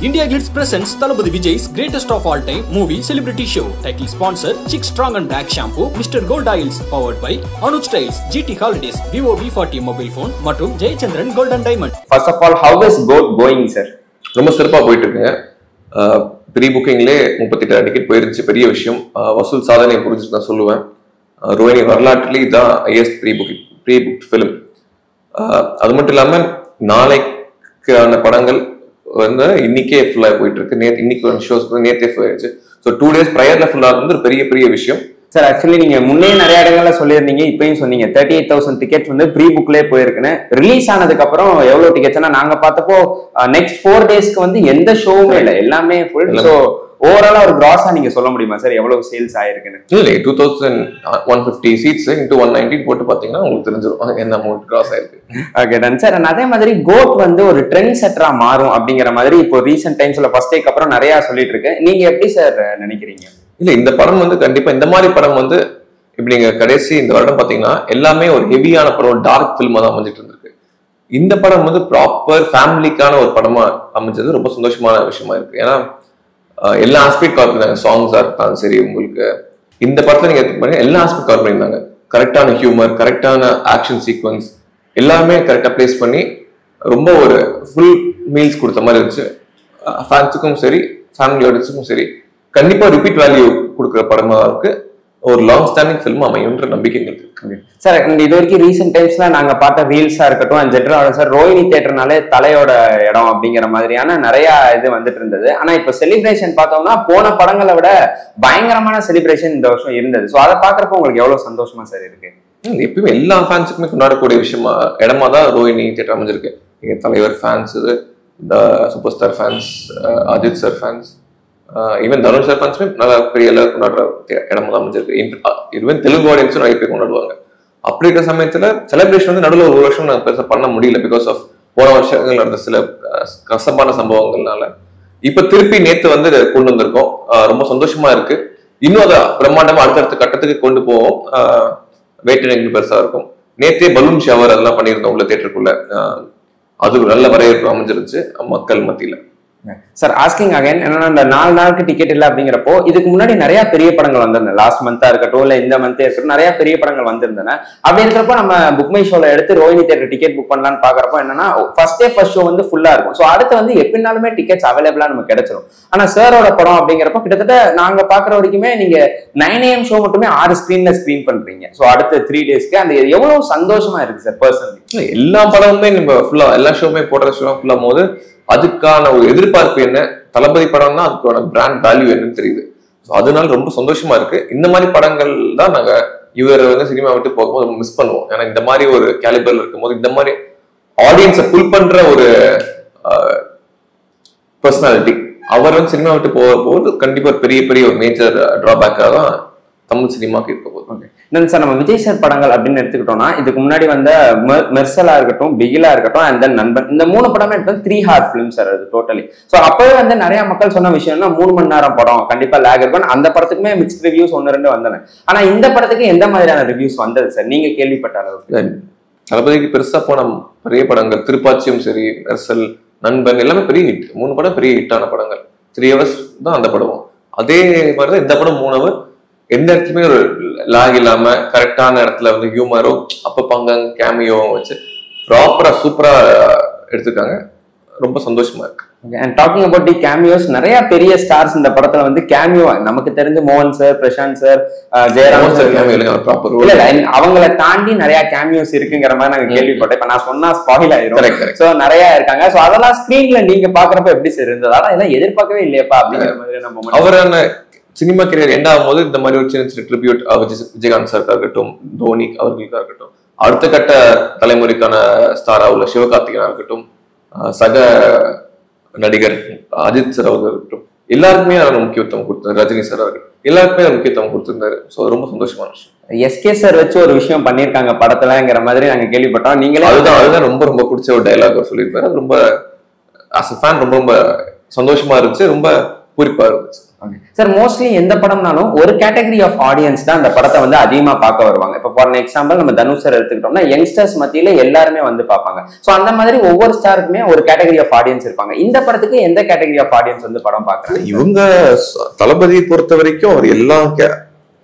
India Glitz presents Thalapathy Vijay's greatest of all time movie celebrity show. Title sponsor Chick Strong and Black Shampoo, Mr. Gold Oils, powered by Anuj Styles, GT Holidays, Vivo V40 mobile phone மற்றும் Jayachandran Gold and Diamond. First of all, how is GOAT going, sir? ரொம்ப சிறப்பாக போயிட்டு இருக்குங்க. Pre புக்கிங்லேயே 38 ticket போயிருந்துச்சு, பெரிய விஷயம். வசூல் சாதனை புரிஞ்சுட்டு நான் சொல்லுவேன். ரோஹினி வரலாற்றிலே தான் ஹையஸ்ட் ப்ரீ புக் ஃபிலிம். அது மட்டும் இல்லாமல் நாளைக்கான படங்கள் வந்து இன்னைக்கே ஃபுல்லாக போயிட்டு இருக்கு. இன்னைக்கு ஷோஸ் நேற்றே போயிடுச்சு. ஸோ 2 days ப்ரையர்ல ஃபுல்லாக வந்து ஒரு பெரிய விஷயம். சார், ஆக்சுவலி நீங்க முன்னே நிறைய இடங்கள்ல சொல்லியிருந்தீங்க, இப்பயும் சொன்னீங்க 38,000 டிக்கெட்ஸ் வந்து ப்ரீ புக்லேயே போயிருக்குன்னு. ரிலீஸ் ஆனதுக்கு அப்புறம் எவ்வளவு டிக்கெட்ஸ்னா நாங்க பார்த்தப்போ நெக்ஸ்ட் 4 daysக்கு வந்து எந்த ஷோவுமே இல்லை, எல்லாமே ஃபுல். ஸோ ஓவராலா ஒரு கிராஸா நீங்க சொல்ல முடியுமா சார் எவ்வளவு சேல்ஸ் ஆயிருக்குன்னு? இல்லை, 2150 சீட்ஸ் இன்டூ 119 போட்டு பாத்தீங்கன்னா உங்களுக்கு தெரிஞ்சிடும் என்ன அமௌண்ட் கிராஸ் ஆயிருக்கு. Okay done sir. அதே மாதிரி கோட் வந்து ஒரு ட்ரெண்ட் செட்டரா மாறும் அப்படிங்கிற மாதிரி இப்போ ரீசெண்ட் டைம்ஸ்ல ஃபர்ஸ்ட் டேக்கு அப்புறம் நிறைய சொல்லிட்டு இருக்கு. நீங்க எப்படி சார் நினைக்கிறீங்க? இல்ல, இந்த படம் வந்து கண்டிப்பா இந்த மாதிரி படம் வந்து இப்படி நீங்க கடைசி இந்த வருடம் பாத்தீங்கன்னா எல்லாமே ஒரு ஹெவியான படம், டார்க் பிலிமா தான் அமைஞ்சிட்டு இருந்திருக்கு. இந்த படம் வந்து ப்ராப்பர் ஃபேமிலிக்கான ஒரு படமா அமைஞ்சது ரொம்ப சந்தோஷமான விஷயமா இருக்கு. ஏன்னா எல்லா ஆஸ்பெக்ட் கவர் பண்ணிருந்தாங்க. சாங்ஸா இருக்காங்க சரி, உங்களுக்கு இந்த படத்துல நீங்க எடுத்து எல்லா ஆஸ்பெக்ட் கவர் பண்ணியிருந்தாங்க. கரெக்டான ஹியூமர், கரெக்டான ஆக்ஷன் சீக்வன்ஸ் எல்லாமே கரெக்டா பிளேஸ் பண்ணி ரொம்ப ஒரு ஃபுல் மீல்ஸ் கொடுத்த மாதிரி இருந்துச்சு. ஃபேன்ஸுக்கும் சரி, ஃபேமிலி ஆடியன்ஸுக்கும் சரி கண்டிப்பா ரிப்பீட் வேல்யூ கொடுக்குற படமா இருக்கு. ஒரு லாங் ஸ்டாண்டிங் ஃபிலிம் அமையுன்ற நம்பிக்கை இருக்கு சார். இது வரைக்கும் ரீசெண்ட் டைம்ஸ்ல நாங்க பார்த்த ரீல்ஸா இருக்கட்டும், ஜென்ரல் சார் ரோஹினி தியேட்டர்னாலே தலையோட இடம் அப்படிங்கிற மாதிரியான நிறைய இது வந்துட்டு இருந்தது. ஆனா இப்ப செலிப்ரேஷன் பார்த்தோம்னா போன படங்களை விட பயங்கரமான செலிப்ரேஷன் இந்த வருஷம் இருந்தது. ஸோ அதை பாக்குறப்ப உங்களுக்கு எவ்வளவு சந்தோஷமா சார் இருக்கு? எப்பயுமே எல்லா ஃபேன்ஸுக்குமே கொண்டாடக்கூடிய விஷயமா இடமா தான் ரோஹினி தியேட்டர் அமைஞ்சிருக்கு. நீங்க தலைவர் ஃபேன்ஸ், இந்த super star fans, Ajith sir fans, even Dhanush sir ஃபேன்ஸுமே நல்லா பெரிய எல்லாரும் கொண்டாடுற இடமா தான் அமைஞ்சிருக்கு. ஈவன் தெலுங்கு ஆடியன்ஸும் நிறைய பேர் கொண்டாடுவாங்க. அப்படி இருக்கிற சமயத்துல செலிப்ரேஷன் வந்து நடுவில் ஒரு வருஷம் நாங்கள் பெருசாக பண்ண முடியல பிகாஸ் ஆஃப் போன வருஷங்கள் நடந்த சில கசப்பான சம்பவங்கள்னால. இப்ப திருப்பி நேத்து வந்து கொண்டு வந்திருக்கோம். ரொம்ப சந்தோஷமா இருக்கு. இன்னும் அதை பிரம்மாண்டமா அடுத்தடுத்த கட்டத்துக்கு கொண்டு போவோம். வெயிட் பெருசா இருக்கும். நேத்தே பலூன் ஷவர் அதெல்லாம் பண்ணியிருந்தோம் உள்ள தியேட்டருக்குள்ள. அது நல்ல வரவேற்பு அமைஞ்சிருச்சு மக்கள் மத்தியில. சார், ஆஸ்கிங் அகைன் என்னன்னா, இந்த 4 நாளுக்கு டிக்கெட் இல்லை அப்படிங்கிறப்போ இதுக்கு முன்னாடி நிறைய பெரிய படங்கள் வந்திருந்தேன். லாஸ்ட் மந்தா இருக்கட்டும், இல்ல இந்த மந்தே இருக்கட்டும், நிறைய பெரிய படங்கள் வந்திருந்தேன். அப்படி இருக்கிறப்போ நம்ம புக் மை ஷோல எடுத்து ரோஹினி தியேட்டர் டிக்கெட் புக் பண்ணலான்னு பாக்குறப்போ என்னன்னா ஃபர்ஸ்ட் ஷோ வந்து ஃபுல்லா இருக்கும். ஸோ அடுத்து வந்து எப்படினாலுமே டிக்கெட்ஸ் அவைலபிளா நமக்கு கிடைச்சிடும். ஆனா சாரோட படம் அப்படிங்கிறப்ப கிட்டத்தட்ட நாங்க பாக்குற வரைக்குமே நீங்க 9 AM ஷோ மட்டுமே 6 ஸ்கிரீன்ல ஸ்கிரீன் பண்றீங்க. ஸோ அடுத்த 3 daysக்கு அந்த எவ்வளவு சந்தோஷமா இருக்கு சார் பர்சனலி? எல்லா படமுமே நம்ம ஃபுல்லா எல்லா ஷோவுமே போடுற ஷோ ஃபுல்லா போது அதுக்கான ஒரு எதிர்பார்ப்பு என்ன, தளபதி படம்னா அதுக்கான பிராண்ட் வேல்யூ என்னன்னு தெரியுது. ஸோ அதனால ரொம்ப சந்தோஷமா இருக்கு. இந்த மாதிரி படங்கள் தான் நாங்க இவர் வந்து சினிமா விட்டு போகும்போது ரொம்ப மிஸ் பண்ணுவோம். ஏன்னா இந்த மாதிரி ஒரு கேலிபர்ல இருக்கும்போது இந்த மாதிரி ஆடியன்ஸை புல் பண்ற ஒரு பர்சனாலிட்டி அவர் வந்து சினிமா விட்டு போகும்போது கண்டிப்பா பெரிய ஒரு மேஜர் டிராபேக்காக தான் தமிழ் சினிமாக்கு இருக்க போகுது. சார், நம்ம விஜய் சார் படங்கள் அப்படின்னு எடுத்துக்கிட்டோம்னா இதுக்கு முன்னாடி வந்த மெர்சலா இருக்கட்டும், பிகிலா இருக்கட்டும், அண்ட் தென் நண்பன், இந்த 3 படமே எடுத்து 3 hour ஃபிலிம் சார் அது டோட்டலி. ஸோ அப்பவே வந்து நிறைய மக்கள் சொன்ன விஷயம்னா 3 மணி நேரம் படம் கண்டிப்பா லேக் இருக்கும். அந்த படத்துக்குமே மிக்ஸ்ட் ரிவ்யூஸ் 1-2 வந்தன. ஆனா இந்த படத்துக்கு எந்த மாதிரியான ரிவ்யூஸ் வந்தது சார் நீங்க கேள்விப்பட்ட அளவுக்கு? தளபதிக்கு பெருசா போன பெரிய படங்கள் திருப்பாச்சியும் சரி, மெர்சல், நண்பன் எல்லாமே பெரிய ஹிட். 3 படம் பெரிய ஹிட்டான படங்கள். 3 hours தான் அந்த படமும். அதே மாதிரிதான் இந்த படம் 3 hour. எந்த இடத்துலயுமே ஒரு லாக் இல்லாம கரெக்டான இடத்துல வந்து ஹியூமரும் அப்பப்பங்க கேமியோவும் வச்சு ப்ராப்பரா சூப்பரா எடுத்துருக்காங்க. ரொம்ப சந்தோஷமா இருக்கு. And talking about the cameos, நிறைய பெரிய ஸ்டார்ஸ் இந்த படத்துல வந்து கேமியோ நமக்கு தெரிஞ்ச மோகன் sir, Prashanth sir, Jayaram sir அவங்கள தாண்டி நிறைய கேமியோஸ் இருக்குங்கிற மாதிரி நாங்க கேள்விப்பட்டோம். இப்ப நான் சொன்னா ஸ்பாயில் ஆயிரும். சோ நிறைய இருக்காங்க. சோ அதெல்லாம் ஸ்கிரீன்ல நீங்க பாக்குறப்ப எப்படி சார் இருந்தது? ஆனா இதெல்லாம் எதிர்பார்க்கவே இல்லையப்பா அப்படிங்கிற மாதிரி நம்ம அவரான சினிமா கரியர் எண்ட் ஆகும் போது இந்த மாதிரி ஒரு சின்ன ட்ரிபியூட் விஜயகாந்த் சாருக்கா இருக்கட்டும், தோனி அவர்களுக்கா இருக்கட்டும், அடுத்த கட்ட தலைமுறைக்கான ஸ்டாரா உள்ள சிவகார்த்திகனா இருக்கட்டும், சக நடிகர் அஜித் சார் அவர்கள் இருக்கட்டும், எல்லாருக்குமே அவர் முக்கியத்துவம் கொடுத்தாரு. ரஜினி சார் அவர்கள் எல்லாருக்குமே முக்கியத்துவம் கொடுத்திருந்தாரு. ஸோ ரொம்ப சந்தோஷமான விஷயம். எஸ்கே சார் வச்சு ஒரு விஷயம் பண்ணியிருக்காங்க படத்துலங்கிற மாதிரி நாங்க கேள்விப்பட்டோம். நீங்களே அதுதான் ரொம்ப பிடிச்ச ஒரு டைலாக் சொல்லியிருப்பாரு. ரொம்ப ஆஸ் அ ஃபேன் ரொம்ப சந்தோஷமா இருந்துச்சு. ரொம்ப பூரிப்பா இருந்துச்சு. சார் மோஸ்ட்லி எந்த படம்னாலும் ஒரு கேட்டகரி ஆஃப் ஆடியன்ஸ் தான் அந்த படத்தை வந்து அதிகமா பார்க்க வருவாங்க. இப்போ ஃபார் எக்ஸாம்பிள் நம்ம தனுஷ் சார் எடுத்துக்கிட்டோம்னா யங்ஸ்டர்ஸ் மத்தியில எல்லாருமே வந்து பார்ப்பாங்க. ஸோ அந்த மாதிரி ஒவ்வொரு ஸ்டாருக்குமே ஒரு கேட்டகரி ஆஃப் ஆடியன்ஸ் இருப்பாங்க. இந்த படத்துக்கு எந்த கேட்டகரி ஆஃப் ஆடியன்ஸ் வந்து படம் பார்க்கறாங்க? இவங்க தளபதியை பொறுத்த வரைக்கும் அவர் எல்லா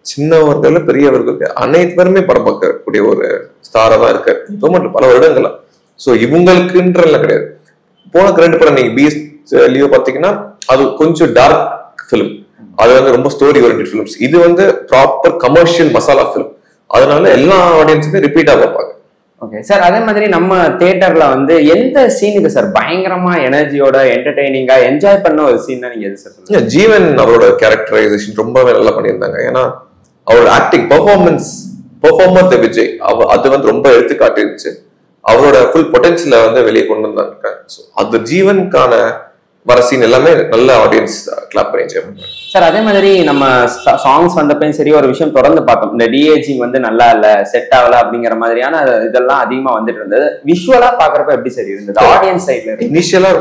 சின்னவர்கள் பெரியவர்கள் அனைத்து பேருமே படம் பார்க்கக்கூடிய ஒரு ஸ்டாரா தான் இருக்காரு இப்போ மட்டும் பல வருடங்களா. ஸோ இவங்களுக்குன்றல கிடையாது. போன 2 படம் நீங்க பீஸ்ட் லியோ பாத்தீங்கன்னா அது கொஞ்சம் டார்க் ஃபிலிம், அது வந்து ரொம்ப ஸ்டோரி ஓரியன்டட் ஃபிலிம்ஸ். இது வந்து ப்ராப்பர் கமர்ஷியல் மசாலா ஃபிலிம், அதனால எல்லா ஆடியன்ஸுமே ரிப்பீட்டா பார்ப்பாங்க. ஓகே சார், அதே மாதிரி நம்ம தியேட்டர்ல வந்து எந்த சீனுக்கு சார் பயங்கரமா எனர்ஜியோட என்டர்டெய்னிங்கா என்ஜாய் பண்ண ஒரு சீன் நீங்க எது சார்? ஜீவன் அவரோட கேரக்டரைசேஷன் ரொம்பவே நல்லா பண்ணியிருந்தாங்க. ஏன்னா அவரோட ஆக்டிங் பெர்ஃபார்மர் விஜய் அது வந்து ரொம்ப எடுத்து காட்டிருச்சு. அவரோட ஃபுல் பொட்டன்ஷியல வந்து வெளியே கொண்டு வந்தாங்க. ஸோ அது ஜீவனுக்கான வர சீன் எல்லாமே நல்ல ஆடியன்ஸ் கிளாப் பண்ணி என்ஜாய் பண்ணுவாங்க சார். அதே மாதிரி நம்ம சாங்ஸ் வந்தப்பையும் சரி ஒரு விஷயம் தொடர்ந்து பார்த்தோம், இந்த டிஏஜிங் வந்து நல்லா இல்ல, செட் ஆகல அப்படிங்கிற மாதிரியான இதெல்லாம் அதிகமா வந்துட்டு இருந்தது. விஷுவலா பாக்குறப்ப எப்படி சரி இருந்தது ஆடியன்ஸ் சைட்ல? இனிஷியலா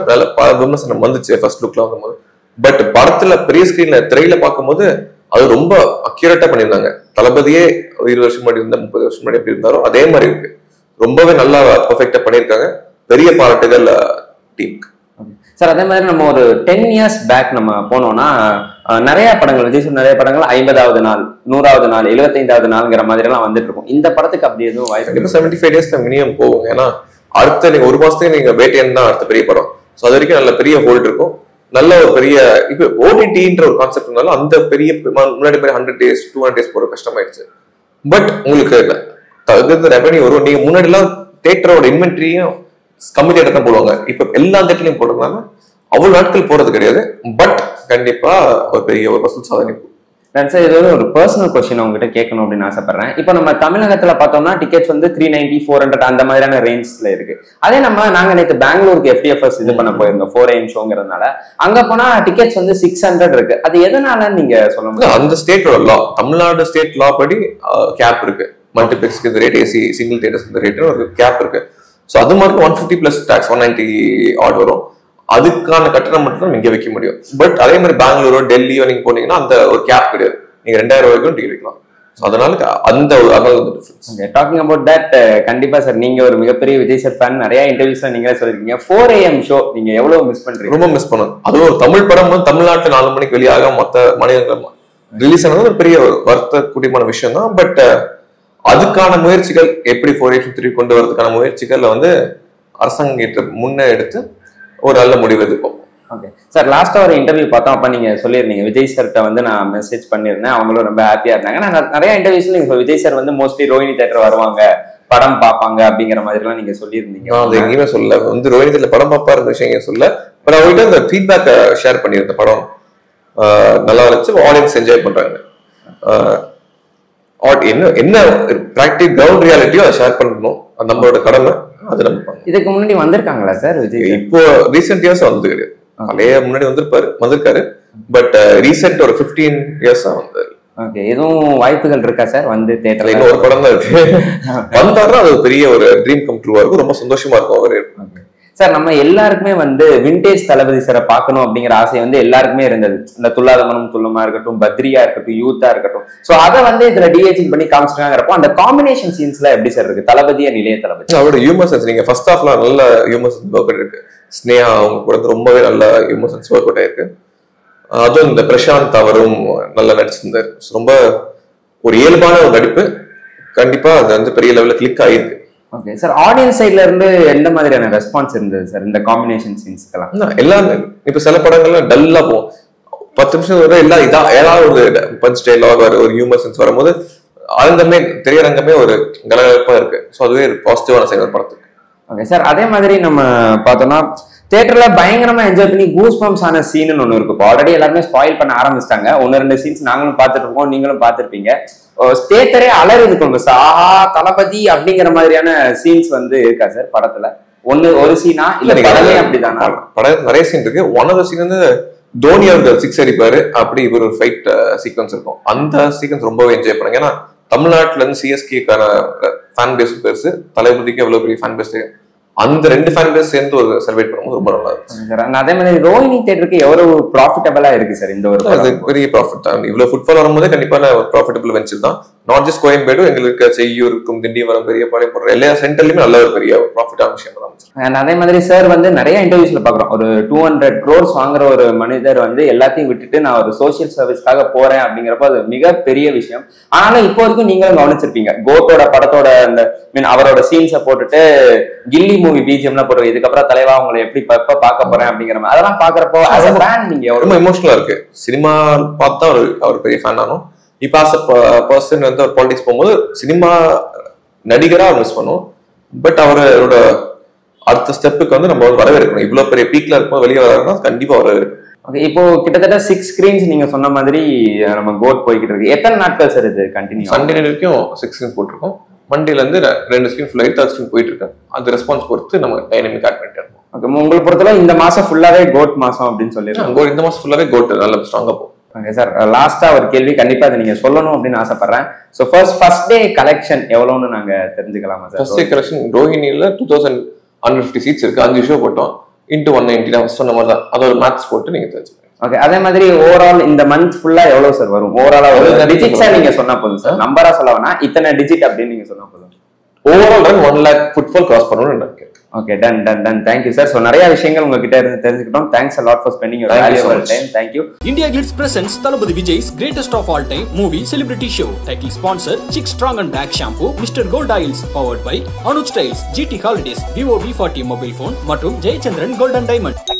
விமர்சனம் வந்துச்சு ஃபர்ஸ்ட் லுக்ல வரும்போது. பட் படத்துல பெரிய ஸ்கிரீன்ல திரையில பார்க்கும்போது அது ரொம்ப அக்யூரேட்டா பண்ணியிருந்தாங்க. தளபதியே 20 வருஷம் முன்னாடி இருந்தா 30 வருஷம் முன்னாடி எப்படி இருந்தாரோ அதே மாதிரி இருக்கு. ரொம்பவே நல்லா பெர்ஃபெக்ட்டா பண்ணியிருக்காங்க. பெரிய பாராட்டுகள் டீமுக்கு. சார் அதே மாதிரி நம்ம ஒரு 10 years பேக் நம்ம போனோம்னா நிறைய படங்கள் விஜய் சார் நிறைய படங்கள் 50வது நாள், 100வது நாள், 75வது நாள்ங்கிற மாதிரி எல்லாம் வந்துட்டு இருக்கும். இந்த படத்துக்கு அப்படி எதுவும் வாய்ப்பு? 75 days மினிமம் போகும். ஏன்னா அடுத்த நீங்க ஒரு மாசத்துக்கு நீங்க வேட்டையன் தான் அடுத்த பெரிய படம். ஸோ அது வரைக்கும் நல்ல பெரிய ஹோல்ட் இருக்கும். நல்ல ஒரு பெரிய இப்போ ஓடிடின்ற ஒரு கான்செப்ட் இருந்தாலும் அந்த பெரிய முன்னாடி 100 days 200 days போற கஷ்டமாயிடுச்சு. பட் உங்களுக்கு தகுந்த ரெவன்யூ வரும். நீங்க முன்னாடி எல்லாம் தியேட்டரோட இன்வென்ட்ரியும் கம்மி தியேட்டர் தான் போடுவாங்க. இப்ப எல்லா தியேட்டர்லயும் போடுறதுனால அவ்வளவு நாட்கள் போறது கிடையாது. பட் கண்டிப்பா ஒரு பெரிய ஒரு வசூல் சாதனை. சார் இது வந்து ஒரு பர்சனல் கொஸ்டின் உங்ககிட்ட கேட்கணும் அப்படின்னு ஆசைப்படுறேன். இப்போ நம்ம தமிழகத்துல பார்த்தோம்னா டிக்கெட்ஸ் வந்து 390 400 அந்த மாதிரியான ரேஞ்ச்ல இருக்கு. அதே நாங்க நேற்று பெங்களூருக்கு FTFS இது பண்ண போயிருந்தோம் 4 AM ஷோங்கிறதுனால. அங்க போனா டிக்கெட்ஸ் வந்து 600 இருக்கு. அது எதனால நீங்க சொல்ல முடியும்? அந்த ஸ்டேட்டோட லா, தமிழ்நாடு ஸ்டேட் லா படி கேப் இருக்கு. மல்டிபிளெக்ஸ்க்கு இந்த ரேட், ஏசி சிங்கிள் தியேட்டர்ஸ்க்கு இந்த ரேட் ஒரு கேப் இருக்கு. ஸோ அது மாதிரி 150 plus tax 190 ஆட் வரும். அதுக்கான கட்டணம் மட்டும் தான் இங்க வைக்க முடியும். பட் அதே மாதிரி பெங்களூரோ டெல்லியோ நீங்க போனீங்கன்னா அந்த ஒரு கேப் கிடையாது. நீங்க 2000 வரைக்கும் டிக்கெட் வைக்கலாம். அதனால அந்த டாக்கிங் அபவுட் தட் கண்டிப்பா சார் நீங்க ஒரு மிகப்பெரிய விஜய் சார் ஃபேன், நிறைய இன்டர்வியூஸ்ல நீங்களே சொல்லிருக்கீங்க. 4 AM ஷோ நீங்க எவ்வளவு மிஸ் பண்றீங்க? ரொம்ப மிஸ் பண்ணும். அதுவும் ஒரு தமிழ் படம் வந்து தமிழ்நாட்டுல 4 மணிக்கு வெளியாக மற்ற மாநிலங்கள் ரிலீஸ் ஆனது ஒரு பெரிய வருத்தக்கூடியமான விஷயம் தான். பட் அதுக்கான முயற்சிகள் எப்படி 4 AM 3 கொண்டு வரதுக்கான முயற்சிகள்ல வந்து அரசாங்கம் முன்னே எடுத்து ஒரு நல்ல முடிவு எதிர்ப்போம். ஓகே சார், லாஸ்டா ஒரு இன்டர்வியூ பார்த்தோம். அப்ப நீங்க சொல்லியிருந்தீங்க விஜய் சார்கிட்ட வந்து நான் மெசேஜ் பண்ணிருந்தேன், அவங்களும் ரொம்ப ஹாப்பியா இருந்தாங்க. நான் நிறைய இன்டர்வியூஸ்ல நீங்க விஜய் சார் வந்து மோஸ்ட்லி ரோஹினி தியேட்டர் வருவாங்க, படம் பார்ப்பாங்க அப்படிங்கிற மாதிரி எல்லாம் நீங்க சொல்லியிருந்தீங்க. அது எங்கேயுமே சொல்ல வந்து ரோஹினி தியேட்டர்ல படம் பார்ப்பாரு விஷயம் சொல்ல. பட் அவர்கிட்ட அந்த ஃபீட்பேக் ஷேர் பண்ணியிருந்த படம் நல்லா இருந்துச்சு, ஆடியன்ஸ் என்ஜாய் பண்றாங்க. என்ன பிராக்டிக் கிரவுண்ட் ரியாலிட்டியோ அதை ஷேர் பண்ணணும், அது நம்மளோட கடமை. அது நம்ம இதுக்கு முன்னாடி வந்திருக்காங்களா சார் விஜய்? இப்போ ரீசெண்ட் இயர்ஸ் வந்து கிடையாது, பழைய முன்னாடி வந்திருக்காரு. பட் ரீசெண்ட் ஒரு 15 years வந்தாரு. ஓகே, எதுவும் வாய்ப்புகள் இருக்கா சார் வந்து தியேட்டர்ல? இன்னும் ஒரு படம் தான் இருக்கு, வந்தாருன்னா அது பெரிய ஒரு ட்ரீம் கம் ட்ரூவா இருக்கும். ரொம்ப சந்தோஷமா இருக்கும் அவரு. சார் நம்ம எல்லாருக்குமே வந்து விண்டேஜ் தளபதி சாரை பார்க்கணும் அப்படிங்கிற ஆசை வந்து எல்லாருக்குமே இருந்தது. இந்த துல்லாத மனம் துள்ளமா இருக்கட்டும், பத்ரியா இருக்கட்டும், யூத்தா இருக்கட்டும். சோ அதை வந்து இதுல டிஏஜிங் பண்ணி காமிச்சிருக்காங்கிறப்போ அந்த காம்பினேஷன் சீன்ஸ்ல எப்படி சார் இருக்கு தளபதியா நிலைய தளபதி? அவரோட ஹியூமர் சென்ஸ் நீங்க ஃபர்ஸ்ட் ஹாஃப்ல நல்ல ஹியூமர் சென்ஸ் ஒர்க் அவுட் இருக்கு. ஸ்னேஹா அவங்க கூட ரொம்பவே நல்ல ஹியூமர் சென்ஸ் ஒர்க் அவுட் ஆயிருக்கு. அதுவும் இந்த பிரசாந்த் அவரும் நல்லா நடிச்சிருந்தாரு. ரொம்ப ஒரு இயல்பான ஒரு நடிப்பு. கண்டிப்பா அது வந்து பெரிய லெவல்ல கிளிக் ஆயிருக்கு. ஓகே சார், ஆடியன்ஸ் சைட்ல இருந்து எந்த மாதிரியான ரெஸ்பான்ஸ் இருந்தது சார் இந்த காம்பினேஷன் சீன்ஸ்க்கெல்லாம்? எல்லாமே இப்ப சில படங்கள்ல டல்லா போகும், 10 நிமிஷம் வரை எல்லாம் ஏதாவது ஒரு பஞ்ச் டைலாக் ஒரு ஹியூமர் சென்ஸ் வரும்போது அரங்கமே திரையரங்கமே ஒரு கலகலப்பா இருக்கு. ஸோ அதுவே பாசிட்டிவான சைன் படத்துக்கு. ஓகே சார், அதே மாதிரி நம்ம பார்த்தோம்னா தியேட்டர்ல பயங்கரமா என்ஜாய் பண்ணி கூஸ் பம்ப்ஸ் ஆன சீன் ஒண்ணு இருக்கு. ஆல்ரெடி எல்லாருமே ஸ்பாயில் பண்ண ஆரம்பிச்சிட்டாங்க. 1-2 சீன்ஸ் நாங்களும் பார்த்துட்டு இருக்கோம், நீங்களும் பார்த்துருப்பீங்க. தியேட்டரே அலறுது கொண்டு ஆஹா தளபதி அப்படிங்கிற மாதிரியான சீன்ஸ் வந்து இருக்கா சார் படத்துல? ஒரு சீனா இல்ல படமே அப்படிதானா? படம் நிறைய சீன் இருக்கு. ஒன் ஆஃப் த சீன் வந்து தோனி அவர் 6 அடிப்பாரு, அப்படி இவர் ஒரு ஃபைட் சீக்வன்ஸ் இருக்கும். அந்த சீக்வன்ஸ் ரொம்பவே என்ஜாய் பண்ணுங்க. ஏன்னா தமிழ்நாட்டுல இருந்து CSKக்கான ஃபேன் பேஸ் பெருசு, தளபதிக்கு எவ்வளவு பெரிய ஃபேன் பேஸ். அந்த 2 ஃபேன் பேஸ் சேர்ந்து ஒரு செலிப்ரேட் பண்ணும்போது ரொம்ப நல்லா இருக்கு. அதே மாதிரி ரோஹிணி தியேட்டருக்கு எவ்வளவு ப்ராஃபிட்டபிளா இருக்கு சார் இந்த ஒரு பெரிய ப்ராஃபிட் தான். இவ்வளவு ஃபுட்பால் வரும்போது கண்டிப்பான ஒரு ப்ராஃபிட்டபிள் வெஞ்சர் தான். நாட் ஜஸ்ட் கோயம்பேடு, எங்களுக்கு செய்யூர் இருக்கும், திண்டிவனம், பெரியபாளையம் போன்ற எல்லா சென்டர்லயுமே நல்ல ஒரு பெரிய ப்ராஃபிட்டான விஷயம் தான். அதே மாதிரி சார் வந்து நிறைய இன்டர்வியூஸ்ல பாக்குறோம், ஒரு 200 crores வாங்குற ஒரு மனிதர் வந்து எல்லாத்தையும் விட்டுட்டு நான் ஒரு சோசியல் சர்வீஸ்க்காக போறேன் அப்படிங்கிறப்ப அது மிகப்பெரிய விஷயம். ஆனாலும் இப்போ வரைக்கும் நீங்களும் கவனிச்சிருப்பீங்க, கோட்டோட படத்தோட அந்த அவரோட சீன்ஸை போட்டுட்டு கில்லி மூவி பிஜிஎம்லாம் போடுறது, இதுக்கப்புறம் தலைவா உங்களை எப்படி எப்ப பார்க்க போறேன் அப்படிங்கிற மாதிரி அதெல்லாம் பாக்குறப்போ நீங்க ரொம்ப எமோஷனலா இருக்கு. சினிமா பார்த்தா அவர் பெரிய ஃபேன் ஆனும். இப்ப ஆஸ் பர்சன் வந்து அவர் பாலிடிக்ஸ் போகும்போது சினிமா நடிகரா அவர் மிஸ் பண்ணும். பட் அவரோட அடுத்த ஸ்டெப்புக்கு வந்து நம்ம வரவேற்கணும். இவ்வளவு பெரிய பீக்ல இருக்கும் வெளியே வராருன்னா கண்டிப்பா வரவேற்கணும். ஓகே, இப்போ கிட்டத்தட்ட 6 screens நீங்க சொன்ன மாதிரி நம்ம கோட் போய்கிட்டு இருக்கு. எத்தனை நாட்கள் சார் இது கண்டினியூ? சண்டே வரைக்கும் 6 screens போட்டிருக்கோம். மண்டேல இருந்து 2 screen ஃபுல் ஆயிட்டு 3rd screen போயிட்டு இருக்கு. அந்த ரெஸ்பான்ஸ் பொறுத்து நம்ம டைனமிக் ஆட் பண்ணிட்டு இருக்கோம். ஓகே, உங்களை பொறுத்தவரை இந்த மாசம் ஃபுல்லாவே கோட் மாசம் அப்படின்னு சொல்லிருக்கோம். இந்த மாசம் ஃபுல்லாவே கோட் நல்ல ஸ்ட்ராங்கா போகும். ஓகே சார், லாஸ்டா ஒரு கேள்வி கண்டிப்பா அதை நீங்க சொல்லணும் அப்படின்னு ஆசைப்படுறேன். சோ ஃபர்ஸ்ட் டே கலெக்ஷன் எவ்வளவுன்னு நாங்க தெரிஞ்சுக்கலாமா சார்? ஃபர்ஸ்ட் டே கலெக்ஷன் ரோஹிணியில 2150 சீட்ஸ் இருக்கு. 5 ஷோ போட்டோம். இன்டு 190 நான் சொன்ன மாதிரி தான். அதோட மேத்ஸ் போட்டு நீங்க தெரிஞ்சுக்கலாம். ஓகே, அதே மாதிரி ஓவரால் இந்த மந்த் ஃபுல்லா எவ்வளவு சார் வரும்? ஓவராலா ஒரு டிஜிட்ஸா நீங்க சொன்னா போதும் சார், நம்பரா சொல்ல வேணா, இத்தனை டிஜிட் அப்படின்னு நீங்க சொன்னா போதும். Overall run 1 lakh football cross பண்ணணும்னு நினைக்கிறேன். Okay, done. Thank you sir. So நிறைய விஷயங்கள் உங்ககிட்ட இருந்து தெரிஞ்சுக்கிட்டோம். Thanks a lot for spending your valuable time. Thank you. India Glitz presents Thalapathy Vijay's greatest of all time movie celebrity show. Title sponsor Chick Strong and Black Shampoo, Mr. Gold Oils, powered by Anuj Styles, GT Holidays, Vivo V40 mobile phone மற்றும் Jayachandran Gold and Diamond.